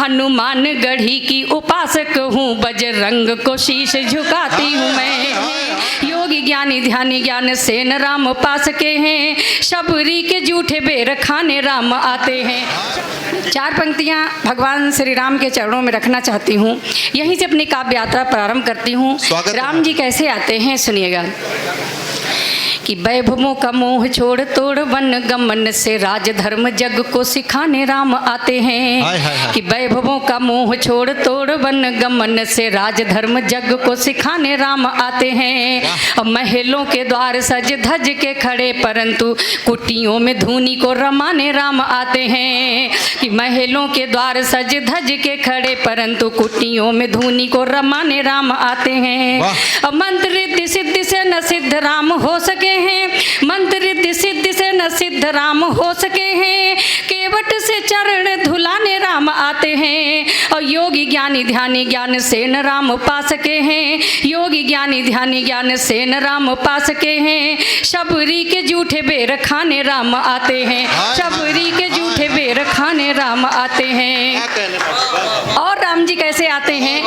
हनुमान गढ़ी की उपासक हूँ, बजरंग को शीश झुकाती हूँ मैं। योगी ज्ञानी ध्यानी ज्ञान सेन राम उपासके हैं, शबरी के जूठे बेर खाने राम आते हैं। 4 पंक्तियाँ भगवान श्री राम के चरणों में रखना चाहती हूँ। यहीं से अपनी काव्य यात्रा प्रारंभ करती हूँ। राम जी कैसे आते हैं सुनिएगा। कि वैभवों का मोह छोड़ तोड़ वन गमन से राज धर्म जग को सिखाने राम आते हैं। कि वैभवों का मोह छोड़ तोड़ वन गमन से राज धर्म जग को सिखाने राम आते हैं। और महलों के द्वार सज धज के खड़े परंतु कुटियों में धूनी को रमाने राम आते हैं। कि महलों के द्वार सज धज के खड़े परंतु कुटियों में धूनी को रमाने राम आते हैं। और मंत्र रिद्धि सिद्धि से न सिद्ध राम हो सके हैं, मंत्र रिद्धि सिद्धि से न सिद्ध राम हो सके हैं। केवट से चरण धुलाने राम आते हैं। और योगी ज्ञानी ध्यानी ज्ञान सेन राम उपासके हैं, योगी ज्ञानी ध्यानी ज्ञान सेन राम उपासके हैं। शबरी के जूठे बेर खाने राम आते हैं, शबरी के जूठे बेर खाने राम आते हैं। और राम जी कैसे आते हैं,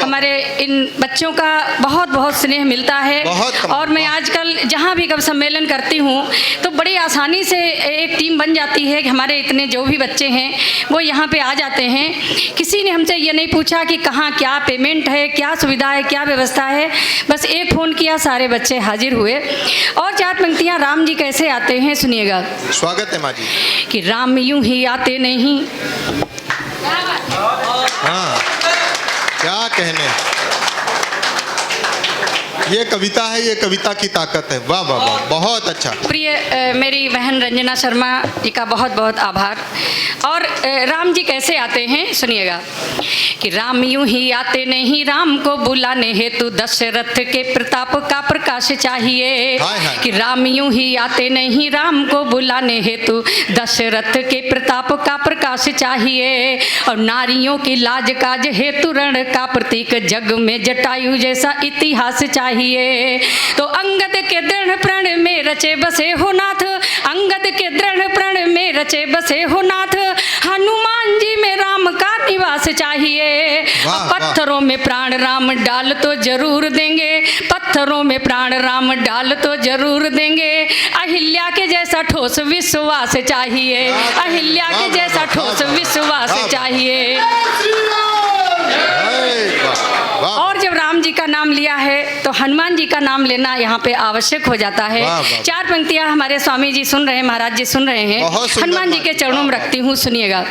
हमारे इन बच्चों का बहुत बहुत स्नेह मिलता है। और मैं आजकल जहाँ भी कब सम्मेलन करती हूँ तो बड़ी आसानी से एक टीम बन जाती है कि हमारे इतने जो भी बच्चे हैं वो यहाँ पे आ जाते हैं। किसी ने हमसे ये नहीं पूछा कि कहाँ क्या पेमेंट है, क्या सुविधा है, क्या व्यवस्था है, बस एक फ़ोन किया, सारे बच्चे हाजिर हुए। और 4 पंक्तियाँ राम जी कैसे आते हैं सुनिएगा। स्वागत है माँ जी। कि राम यूं ही आते नहीं। हाँ, क्या कहने, ये कविता है, ये कविता की ताकत है। वाह वाह वाह, बहुत अच्छा। प्रिय मेरी बहन रंजना शर्मा जी का बहुत बहुत आभार। और राम जी कैसे आते हैं सुनिएगा। कि राम यूं ही आते नहीं, राम को बुलाने हेतु दशरथ के प्रताप का प्रकाश चाहिए। कि राम यूं ही आते नहीं, राम को बुलाने हेतु दशरथ के प्रताप का प्रकाश चाहिए। और नारियों की लाज काज हेतु रण का प्रतीक जग में जटायु जैसा इतिहास चाहिए। तो अंगद के दृढ़ प्रण में रचे बसे हो नाथ, अंगद के दृढ़ प्रण में रचे बसे हो नाथ। हनुमान जी में राम का निवास चाहिए। पत्थरों में प्राण राम डाल तो जरूर देंगे, पत्थरों में प्राण राम डाल तो जरूर देंगे। अहिल्या के जैसा ठोस विश्वास चाहिए, अहिल्या के जैसा ठोस विश्वास चाहिए। और जब राम जी का नाम लिया है तो हनुमान जी का नाम लेना यहाँ पे आवश्यक हो जाता है। 4 पंक्तियाँ हमारे स्वामी जी सुन रहे हैं, महाराज जी सुन रहे हैं, हनुमान जी के चरणों में रखती हूँ सुनिएगा।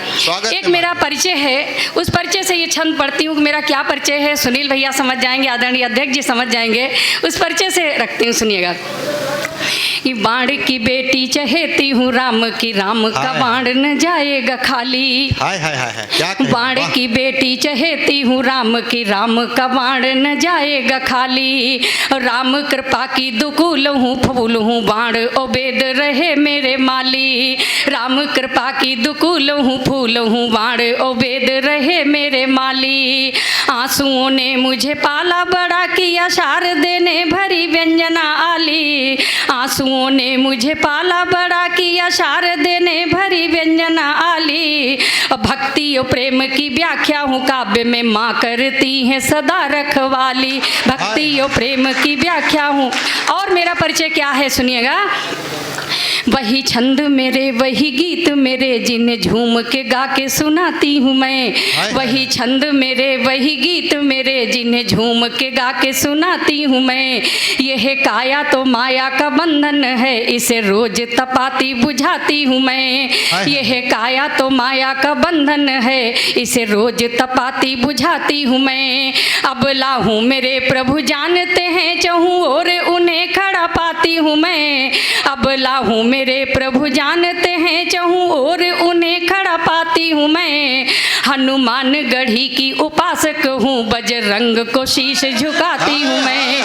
एक मेरा परिचय है, उस परिचय से ये छंद पढ़ती हूँ कि मेरा क्या परिचय है, सुनील भैया समझ जाएंगे, आदरणीय अध्यक्ष जी समझ जाएंगे, उस परिचय से रखती हूँ सुनिएगा। कि बाण की बेटी चहेती हूँ राम की, राम का बाण न जाएगा खाली। बाण की बेटी चहेती हूँ राम की, राम का बाण न जाएगा खाली। राम कृपा की दुकूल हूँ फूल हूँ, बाण ओबेद रहे मेरे माली। राम कृपा की दुकूल हूँ फूल हूँ, बाण ओबेद रहे मेरे माली। आंसुओं ने मुझे पाला बड़ा किया, शारदे ने भरी व्यंजना आली। आंसुओं ने मुझे पाला बड़ा किया, शारदे ने भरी व्यंजना आली। भक्ति और प्रेम की व्याख्या हूँ काव्य में, माँ करती है सदा रखवाली। भक्ति और प्रेम की व्याख्या हूँ। और मेरा परिचय क्या है सुनिएगा। वही छंद मेरे वही गीत मेरे, जिन्हें झूम के गा के सुनाती हूँ मैं। वही छंद मेरे वही गीत मेरे, जिन्हें झूम के गा के सुनाती हूँ मैं। यह काया तो माया का बंधन है, इसे रोज तपाती बुझाती हूँ मैं। यह काया तो माया का बंधन है, इसे रोज तपाती बुझाती हूँ मैं। अबला हूँ मेरे प्रभु जानते हैं, चहूँ और उन्हें खड़ा पाती हूँ मैं। अबला हूँ मेरे प्रभु जानते हैं, चहूँ और उन्हें खड़ा पाती हूँ मैं। हनुमान गढ़ी की उपासक हूँ, बजरंग को शीश झुकाती हूँ मैं।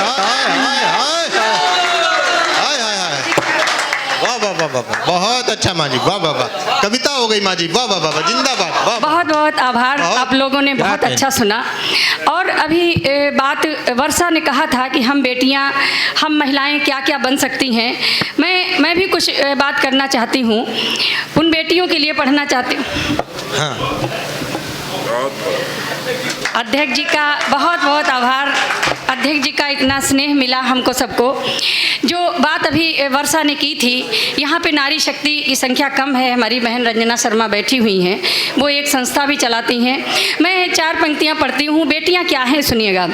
वाह वाह वाह वाह, बहुत अच्छा माँ जी, वाह वाह वाह, कविता हो गई माँ जी, वाह वाह वाह, जिंदाबाद। बहुत बहुत आभार, आप लोगों ने बहुत अच्छा सुना। और अभी बात वर्षा ने कहा था कि हम बेटियां, हम महिलाएं क्या क्या बन सकती हैं। मैं भी कुछ बात करना चाहती हूँ, उन बेटियों के लिए पढ़ना चाहती हूँ। अध्यक्ष जी का बहुत बहुत आभार। अध्यक्ष जी का इतना स्नेह मिला हमको सबको। जो बात अभी वर्षा ने की थी, यहाँ पे नारी शक्ति की संख्या कम है। हमारी बहन रंजना शर्मा बैठी हुई हैं, वो एक संस्था भी चलाती हैं। मैं 4 पंक्तियाँ पढ़ती हूँ। बेटियाँ क्या हैं सुनिएगा।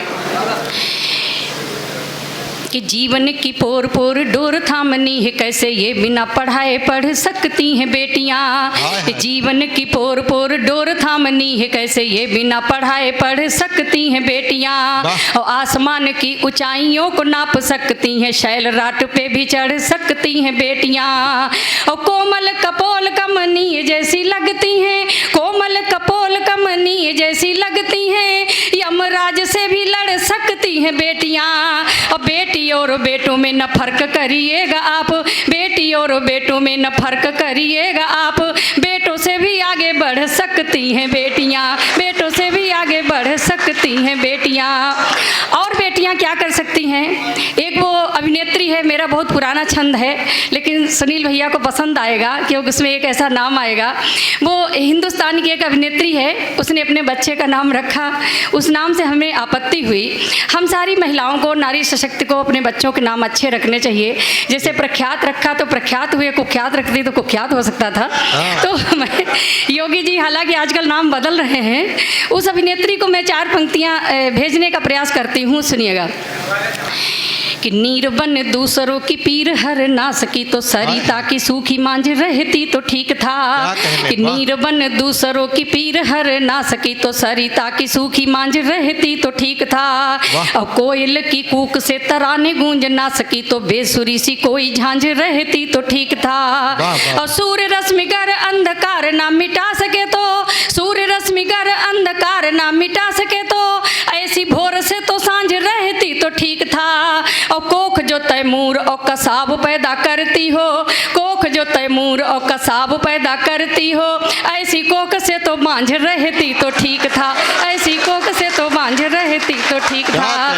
कि जीवन की पोर पोर डोर थामनी है कैसे ये बिना पढ़ाए पढ़ सकती हैं बेटियां। जीवन की पोर पोर डोर थामनी है कैसे ये बिना पढ़ाए पढ़ सकती हैं बेटियां। और आसमान की ऊंचाइयों को नाप सकती हैं, शैल राट पे भी चढ़ सकती हैं बेटियां। और कोमल कपोल कमनी जैसी लगती हैं, कोमल कपोल कमनी जैसी लगती हैं, यमराज से भी लड़ सकती हैं बेटियां। और बेटी और बेटों में न फर्क करिएगा आप, बेटी और बेटों में न फर्क करिएगा आप। बेटों से भी आगे बढ़ सकती हैं बेटियां, बेटों से भी आगे बढ़ सकती हैं बेटियां। और बेटियां क्या कर सकती हैं? एक वो अभिनेत्री है, मेरा बहुत पुराना छंद है लेकिन सुनील भैया को पसंद आएगा क्योंकि उसमें एक ऐसा नाम आएगा। वो हिंदुस्तान की एक अभिनेत्री है, उसने अपने बच्चे का नाम रखा, उस नाम से हमें आपत्ति हुई। हम सारी महिलाओं को, नारी सशक्ति को अपने बच्चों के नाम अच्छे रखने चाहिए। जैसे प्रख्यात रखा तो प्रख्यात हुए, कुख्यात रखती तो कुख्यात हो सकता था। तो मैं योगी जी हालांकि आजकल नाम बदल रहे हैं, उस अभिनेत्री को मैं 4 पंक्तियां भेजने का प्रयास करती हूँ, सुनिएगा। कि नीर बन दूसरों की पीर हर ना सकी तो सरिता की सूखी मांझ रहती तो ठीक था। कि नीर बन दूसरों की पीर हर ना सकी तो सरिता की सूखी मांझ रहती तो ठीक था। और कोयल की कूक से तराने गूंज ना सकी तो बेसुरी सी कोई झांझ रहती तो ठीक था। और सूर्य रश्मि गर अंधकार ना मिटा सके तो, सूर्य रश्मि गर अंधकार ना मिटा सके तो, ऐसी भोर से तो सांझ रहती तो ठीक था। और कोख जो तैमूर और कसाब पैदा करती हो, कोख जो तैमूर और कसाब पैदा करती हो, ऐसी कोख से तो मांझ रहती तो ठीक था, ऐसी कोख से तो मांझ रहती तो ठीक था।